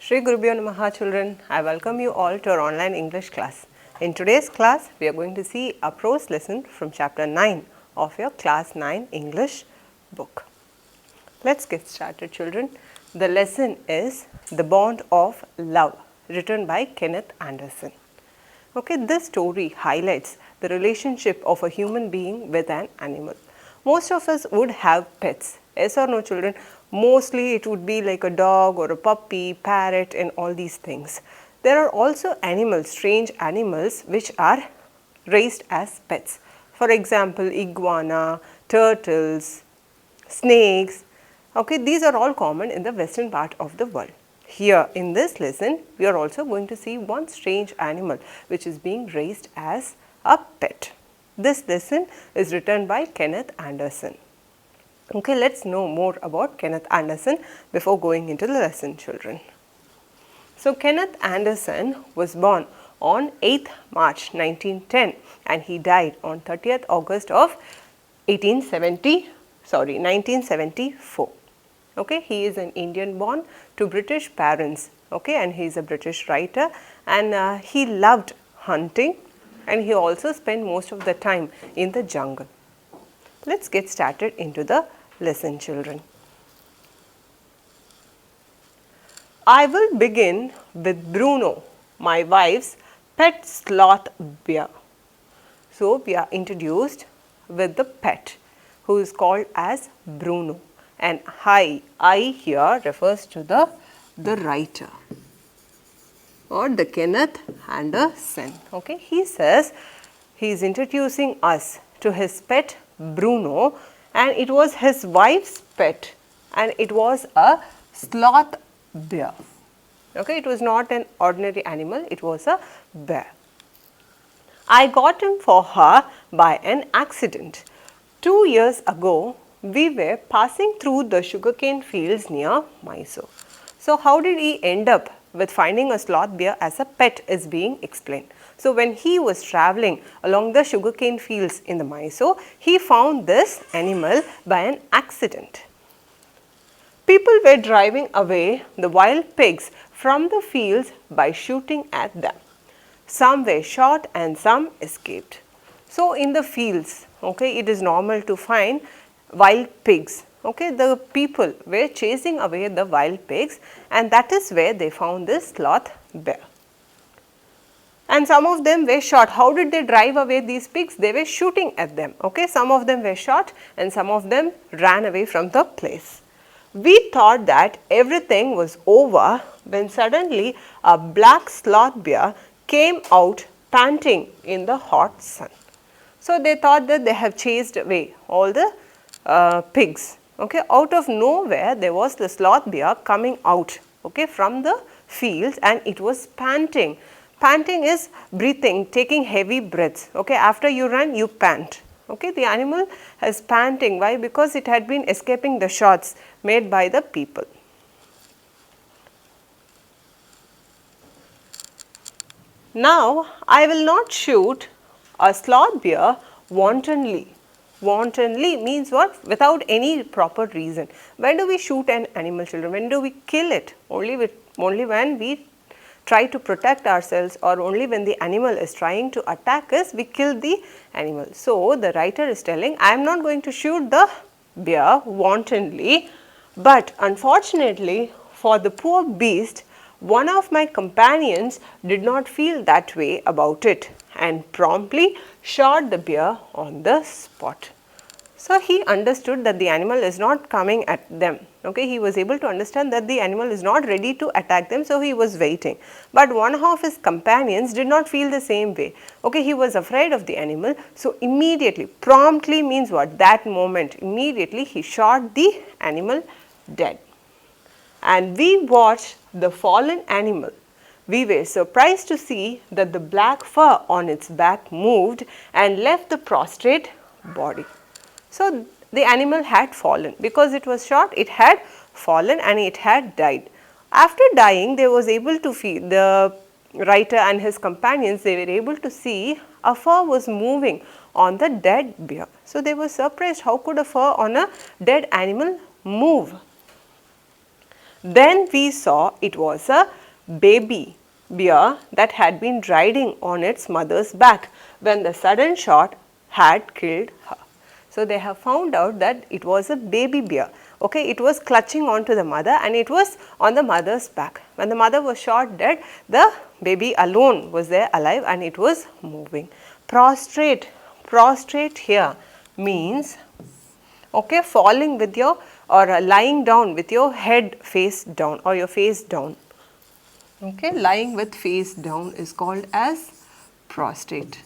Shri Gurubhyo Namaha children, I welcome you all to our online English class. In today's class, we are going to see a prose lesson from chapter 9 of your class 9 English book. Let's get started children. The lesson is The Bond of Love, written by Kenneth Anderson. Okay, this story highlights the relationship of a human being with an animal. Most of us would have pets. Yes or no children? Mostly it would be like a dog or a puppy, parrot and all these things. There are also animals, strange animals which are raised as pets. For example, iguana, turtles, snakes. Okay, these are all common in the western part of the world. Here in this lesson, we are also going to see one strange animal which is being raised as a pet. This lesson is written by Kenneth Anderson. Okay, let's know more about Kenneth Anderson before going into the lesson, children. So, Kenneth Anderson was born on 8th March 1910 and he died on 30th August of 1974. Okay, he is an Indian born to British parents. Okay, and he is a British writer and he loved hunting and he also spent most of the time in the jungle. Let's get started into the lesson, children. I will begin with Bruno, my wife's pet sloth bear. So, we are introduced with the pet who is called as Bruno, and I here refers to the writer or the Kenneth Anderson. Okay, he says he is introducing us to his pet Bruno, and it was his wife's pet and it was a sloth bear. Okay, it was not an ordinary animal, it was a bear. I got him for her by an accident. 2 years ago, we were passing through the sugarcane fields near Mysore. So, how did he end up with finding a sloth bear as a pet is being explained. So, when he was travelling along the sugarcane fields in the Mysore, he found this animal by an accident. People were driving away the wild pigs from the fields by shooting at them. Some were shot and some escaped. So, in the fields, okay, it is normal to find wild pigs. Okay, the people were chasing away the wild pigs and that is where they found this sloth bear. And some of them were shot. How did they drive away these pigs? They were shooting at them. Okay, some of them were shot and some of them ran away from the place. We thought that everything was over when suddenly a black sloth bear came out panting in the hot sun. So, they thought that they have chased away all the pigs. Okay, out of nowhere there was the sloth bear coming out, okay, from the fields and it was panting. Panting is breathing, taking heavy breaths. Okay, after you run, you pant. Okay, the animal is panting. Why? Because it had been escaping the shots made by the people. Now, I will not shoot a sloth bear wantonly. Wantonly means what? Without any proper reason. When do we shoot an animal, children? When do we kill it? Only when we try to protect ourselves or only when the animal is trying to attack us, we kill the animal. So, the writer is telling, I am not going to shoot the bear wantonly, but unfortunately for the poor beast, one of my companions did not feel that way about it and promptly shot the bear on the spot. So, he understood that the animal is not coming at them. Okay, he was able to understand that the animal is not ready to attack them, so he was waiting. But one of his companions did not feel the same way. Okay, he was afraid of the animal, so immediately, promptly means what? That moment, immediately he shot the animal dead. And we watched the fallen animal. We were surprised to see that the black fur on its back moved and left the prostrate body. So, the animal had fallen because it was shot, it had fallen and it had died. After dying, they was able to feel, the writer and his companions, they were able to see a fur was moving on the dead bear. So, they were surprised, how could a fur on a dead animal move? Then we saw it was a baby bear that had been riding on its mother's back when the sudden shot had killed her. So, they have found out that it was a baby bear. Okay, it was clutching onto the mother and it was on the mother's back. When the mother was shot dead, the baby alone was there alive and it was moving. Prostrate, prostrate here means, okay, falling with your or lying down with your head face down or your face down. Okay, lying with face down is called as prostrate.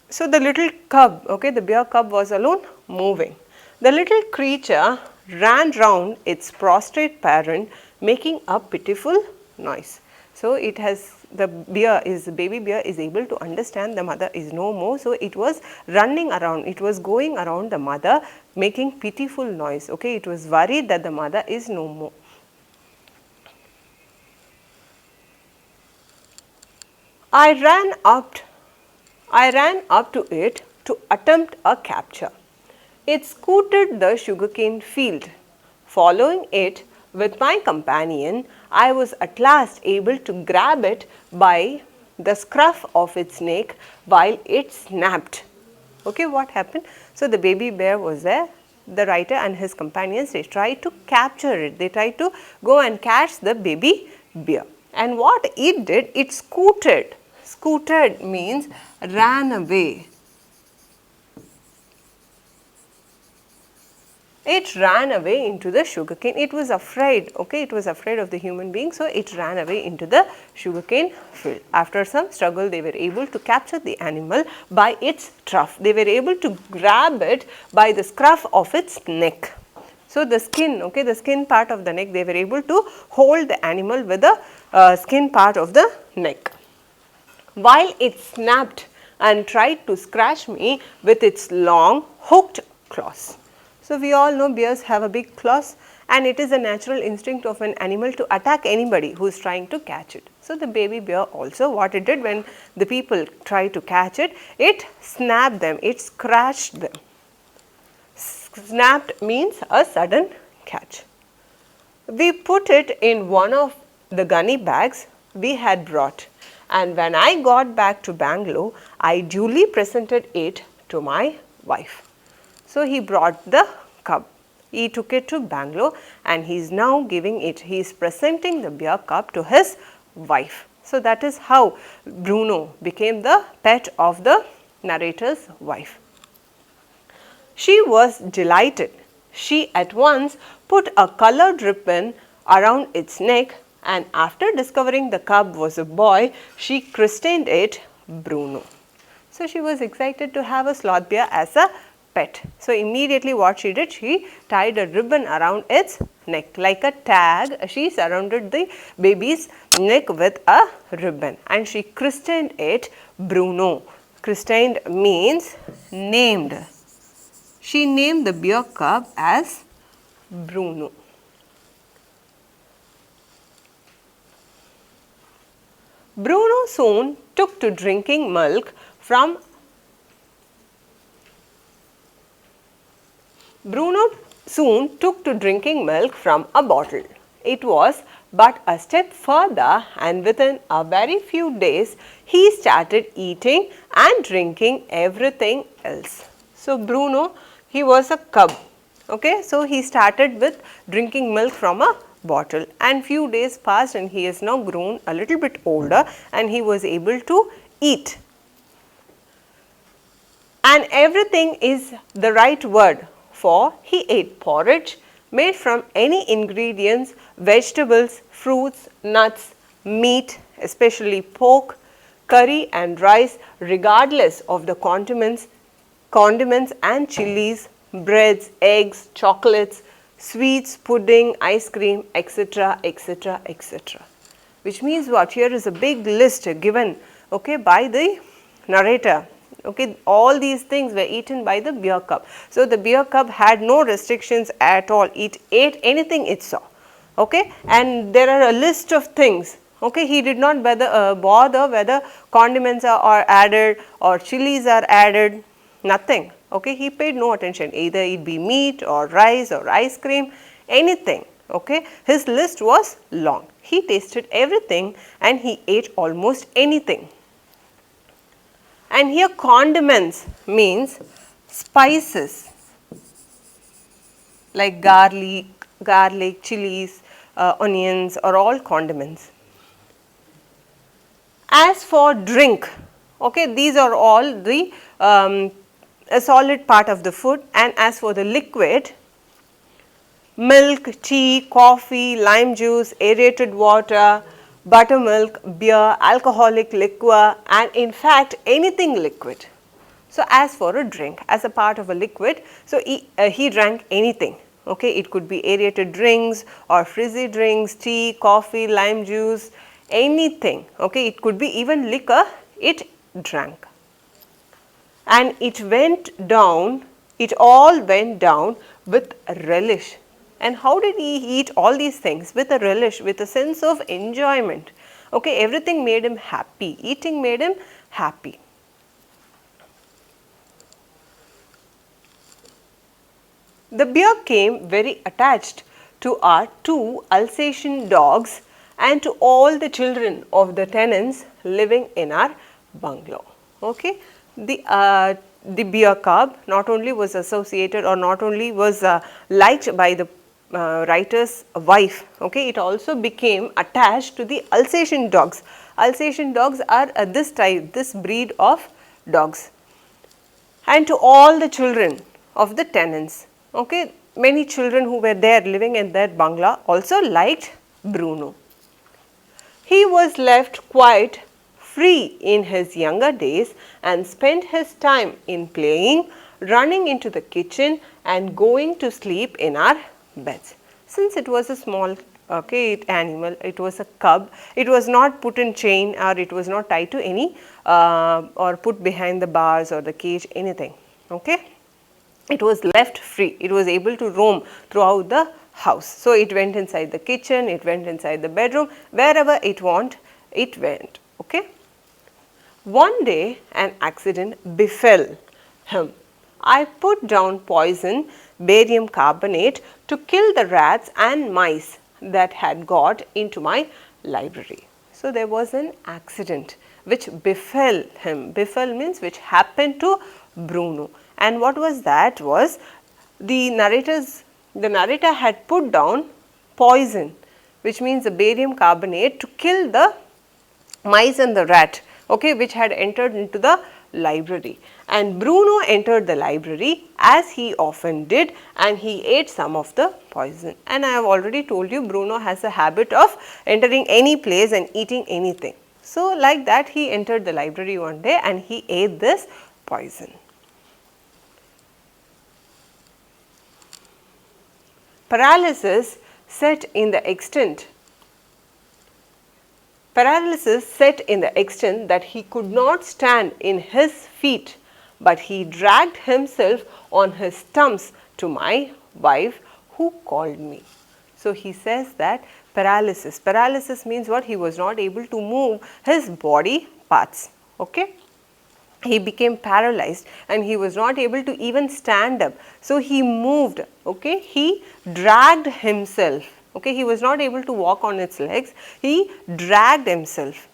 So, the little cub, okay, the bear cub was alone moving. The little creature ran round its prostrate parent making a pitiful noise. So, it has the baby bear is able to understand the mother is no more. So, it was running around, it was going around the mother making pitiful noise. Okay, it was worried that the mother is no more. I ran up to it to attempt a capture. It scooted the sugarcane field. Following it with my companion, I was at last able to grab it by the scruff of its neck while it snapped. Okay, what happened? So, the baby bear was there. The writer and his companions, they tried to capture it. They tried to go and catch the baby bear. And what it did, it scooted. Scooted means ran away. It ran away into the sugarcane. It was afraid, okay, it was afraid of the human being, so it ran away into the sugarcane field. After some struggle, they were able to capture the animal by its trough. They were able to grab it by the scruff of its neck. So, the skin, okay, the skin part of the neck, they were able to hold the animal with the skin part of the neck. While it snapped and tried to scratch me with its long hooked claws. So, we all know bears have a big claws and it is a natural instinct of an animal to attack anybody who is trying to catch it. So, the baby bear also, what it did when the people tried to catch it, it snapped them, it scratched them. Snapped means a sudden catch. We put it in one of the gunny bags we had brought, and when I got back to Bangalore, I duly presented it to my wife. So, he brought the cub, he took it to Bangalore and he is now giving it, he is presenting the bear cub to his wife. So, that is how Bruno became the pet of the narrator's wife. She was delighted. She at once put a colored ribbon around its neck, and after discovering the cub was a boy, she christened it Bruno. So, she was excited to have a sloth bear as a pet. So, immediately what she did, she tied a ribbon around its neck like a tag. She surrounded the baby's neck with a ribbon and she christened it Bruno. Christened means named. She named the bear cub as Bruno. Bruno soon took to drinking milk from a bottle. It was but a step further, and within a very few days he started eating and drinking everything else. So, Bruno, he was a cub. Okay, so he started with drinking milk from a bottle, and few days passed and he has now grown a little bit older and he was able to eat. And everything is the right word, for he ate porridge made from any ingredients, vegetables, fruits, nuts, meat, especially pork, curry and rice, regardless of the condiments and chilies, breads, eggs, chocolates, sweets, pudding, ice cream, etc., etc., etc. Which means what? Here is a big list given, okay, by the narrator. Okay, all these things were eaten by the bear cub. So, the bear cub had no restrictions at all. It ate anything it saw. Okay, and there are a list of things Okay, he did not bother whether condiments are added or chilies are added, nothing. Okay, he paid no attention, either it be meat or rice or ice cream, anything. Okay, his list was long. He tasted everything and he ate almost anything. And here condiments means spices like garlic, chilies, onions are all condiments. As for drink, okay, these are all the a solid part of the food, and as for the liquid, milk, tea, coffee, lime juice, aerated water, buttermilk, beer, alcoholic liquor, and in fact anything liquid. So, as for a drink, as a part of a liquid, so he drank anything. Okay, it could be aerated drinks or frizzy drinks, tea, coffee, lime juice, anything. Okay, it could be even liquor, it drank. And it all went down with relish. And how did he eat all these things? With a relish, with a sense of enjoyment. Okay, everything made him happy, eating made him happy. The bear came very attached to our 2 Alsatian dogs and to all the children of the tenants living in our bungalow. Okay. The bear cub not only was associated or not only was liked by the writer's wife, okay, it also became attached to the Alsatian dogs. Alsatian dogs are this type, this breed of dogs, and to all the children of the tenants. Okay, many children who were there living in that bungalow also liked Bruno. He was left quite free in his younger days and spent his time in playing, running into the kitchen and going to sleep in our beds. Since it was a small animal, it was a cub, it was not put in chain or it was not tied to any or put behind the bars or the cage, anything. Okay. It was left free, it was able to roam throughout the house. So, it went inside the kitchen, it went inside the bedroom, wherever it went. Okay. One day an accident befell him. I put down poison, barium carbonate, to kill the rats and mice that had got into my library. So, there was an accident which befell him. Befell means which happened to Bruno. And what was that? Was the narrator had put down poison, which means the barium carbonate, to kill the mice and the rat, okay, which had entered into the library. And Bruno entered the library as he often did, and he ate some of the poison. And I have already told you, Bruno has a habit of entering any place and eating anything. So, like that, he entered the library one day and he ate this poison. Paralysis set in the extent that he could not stand in his feet, but he dragged himself on his stumps to my wife, who called me. So, he says that paralysis means what? He was not able to move his body parts. Okay. He became paralyzed and he was not able to even stand up. So, he moved, okay, he dragged himself, okay, he was not able to walk on his legs, he dragged himself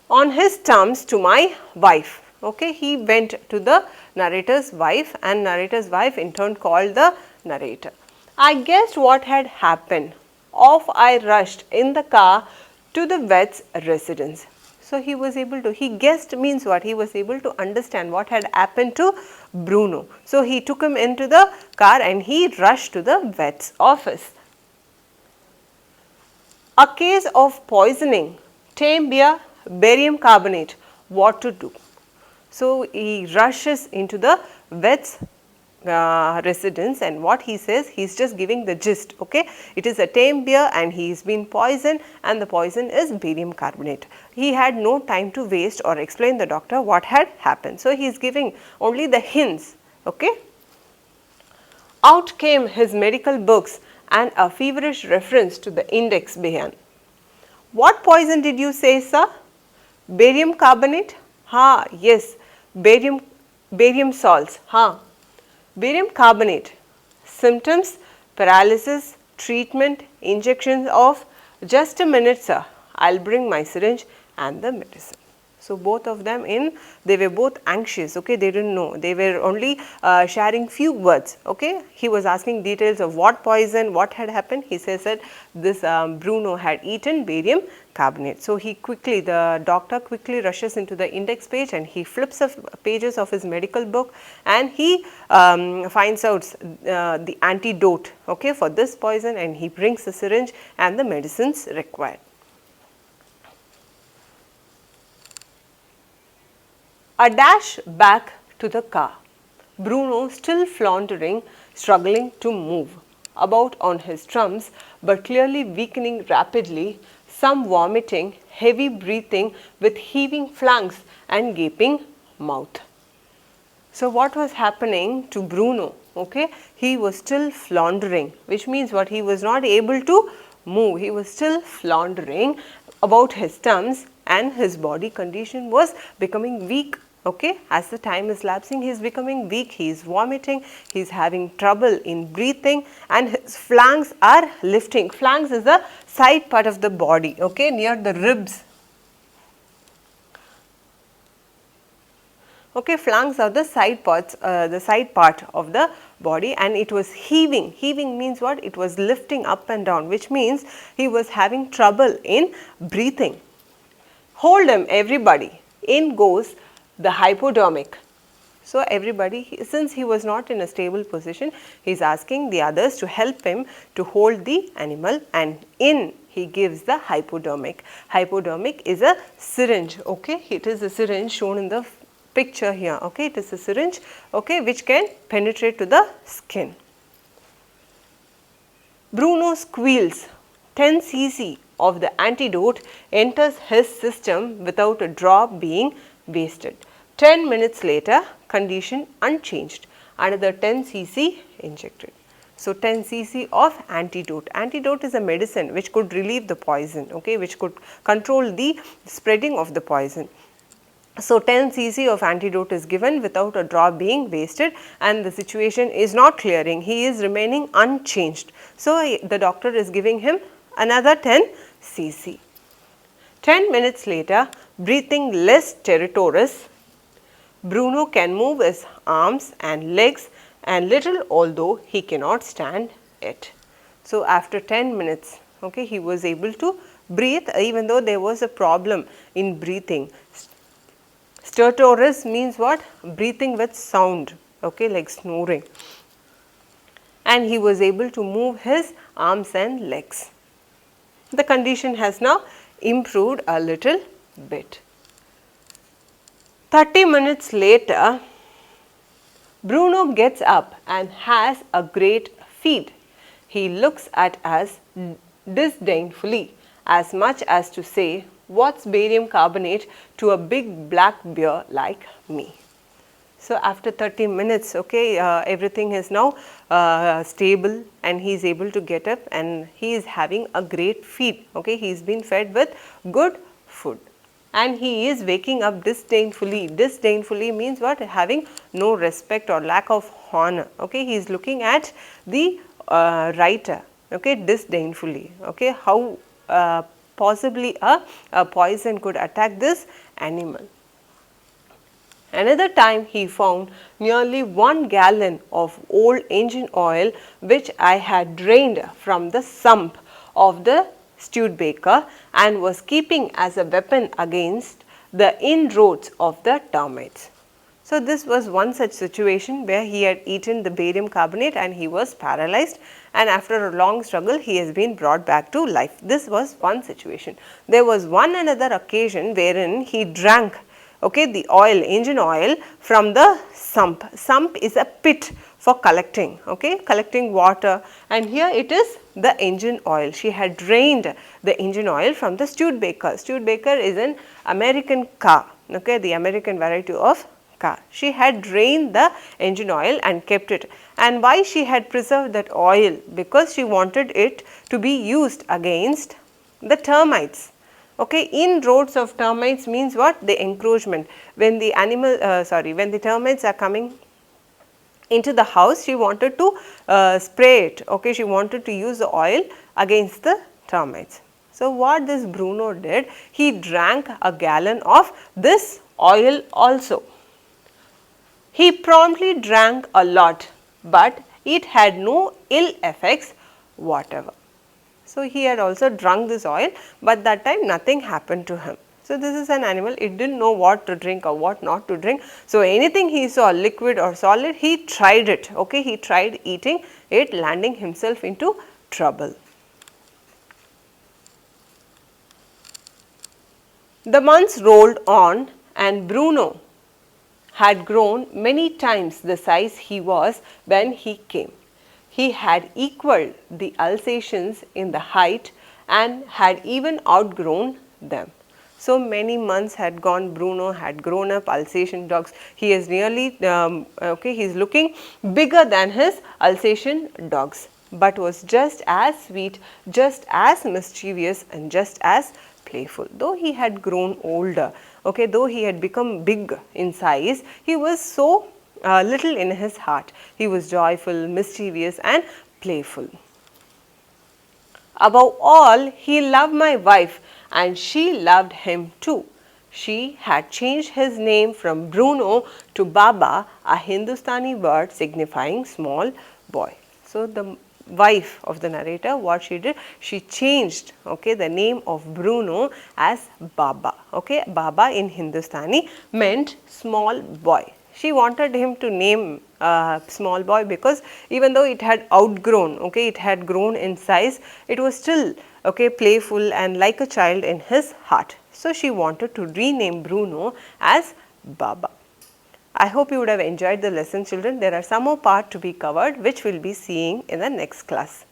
on his stumps to my wife. Okay, he went to the narrator's wife and narrator's wife in turn called the narrator. I guessed what had happened. Off I rushed in the car to the vet's residence. So, he was able to, he guessed means what? He was able to understand what had happened to Bruno. So, he took him into the car and he rushed to the vet's office. A case of poisoning, tame beer, barium carbonate, what to do? So, he rushes into the vet's residence, and what he says, he is just giving the gist. Okay, it is a tame beer and he has been poisoned and the poison is barium carbonate. He had no time to waste or explain the doctor what had happened. So, he is giving only the hints. Okay. Out came his medical books and a feverish reference to the index behind. What poison did you say, sir? Barium carbonate? Ha, yes, barium salts. Ha, barium carbonate. Symptoms, paralysis, treatment, injections of. Just a minute, sir. I'll bring my syringe and the medicine. So, both of them they were both anxious, okay, they didn't know, they were only sharing few words, okay. He was asking details of what poison, what had happened. He says that this Bruno had eaten barium carbonate. So, the doctor quickly rushes into the index page and he flips up pages of his medical book and he finds out the antidote, okay, for this poison, and he brings the syringe and the medicines required. A dash back to the car. Bruno, still floundering, struggling to move about on his trumps, but clearly weakening rapidly, some vomiting, heavy breathing with heaving flanks and gaping mouth. So, what was happening to Bruno? Okay, he was still floundering, which means what, he was not able to move, he was still floundering about his terms and his body condition was becoming weak. Okay, as the time is lapsing, he is becoming weak, he is vomiting, he is having trouble in breathing and his flanks are lifting. Flanks is the side part of the body, okay, near the ribs. Okay, flanks are the side parts, the side part of the body, and it was heaving. Heaving means what? It was lifting up and down, which means he was having trouble in breathing. Hold him, everybody. In goes the hypodermic. So, everybody, since he was not in a stable position, he is asking the others to help him to hold the animal, and in he gives the hypodermic. Hypodermic is a syringe, okay. It is a syringe shown in the picture here, okay. It is a syringe, okay, which can penetrate to the skin. Bruno squeals. 10 cc of the antidote enters his system without a drop being wasted. 10 minutes later, condition unchanged, another 10 cc injected. So, 10 cc of antidote. Antidote is a medicine which could relieve the poison, okay, which could control the spreading of the poison. So, 10 cc of antidote is given without a drop being wasted, and the situation is not clearing, he is remaining unchanged. So, the doctor is giving him another 10 cc. 10 minutes later, breathing less stertorous, Bruno can move his arms and legs and little, although he cannot stand it. So, after 10 minutes, okay, he was able to breathe even though there was a problem in breathing. Stertorous means what? Breathing with sound, okay, like snoring. And he was able to move his arms and legs. The condition has now improved a little bit. 30 minutes later, Bruno gets up and has a great feed. He looks at us disdainfully, as much as to say, what's barium carbonate to a big black bear like me? So, after 30 minutes, okay, everything is now stable and he is able to get up and he is having a great feed, okay, he is being fed with good food. And he is waking up disdainfully. Disdainfully means what? Having no respect or lack of honor, okay, he is looking at the writer, okay, disdainfully, okay, how possibly a poison could attack this animal. Another time he found nearly 1 gallon of old engine oil which I had drained from the sump of the Studebaker and was keeping as a weapon against the inroads of the termites. So, this was one such situation where he had eaten the barium carbonate and he was paralyzed, and after a long struggle he has been brought back to life. This was one situation. There was one another occasion wherein he drank, okay, the oil, engine oil from the sump. Sump is a pit for collecting, okay, collecting water, and here it is the engine oil. She had drained the engine oil from the Studebaker. Studebaker is an American car, okay, the American variety of car. She had drained the engine oil and kept it. And why she had preserved that oil? Because she wanted it to be used against the termites. Okay, inroads of termites means what? The encroachment. When the when the termites are coming into the house, she wanted to spray it. Okay, she wanted to use the oil against the termites. So what this Bruno did, he drank a gallon of this oil also. He promptly drank a lot, but it had no ill effects whatever. So he had also drunk this oil, but that time nothing happened to him. So this is an animal, it didn't know what to drink or what not to drink. So anything he saw, liquid or solid, he tried it. Okay, he tried eating it, landing himself into trouble. The months rolled on and Bruno had grown many times the size he was when he came. He had equalled the Alsatians in the height and had even outgrown them. So many months had gone, Bruno had grown up, Alsatian dogs. He is nearly, he is looking bigger than his Alsatian dogs, but was just as sweet, just as mischievous and just as playful. Though he had grown older, okay, though he had become big in size, he was so little in his heart. He was joyful, mischievous and playful. Above all, he loved my wife and she loved him too. She had changed his name from Bruno to Baba, a Hindustani word signifying small boy. So the wife of the narrator, what she did, she changed, okay, the name of Bruno as Baba. Okay, Baba in Hindustani meant small boy. She wanted him to name small boy because even though it had outgrown, okay, it had grown in size, it was still, okay, playful and like a child in his heart. So she wanted to rename Bruno as Baba. I hope you would have enjoyed the lesson, children. There are some more part to be covered which we will be seeing in the next class.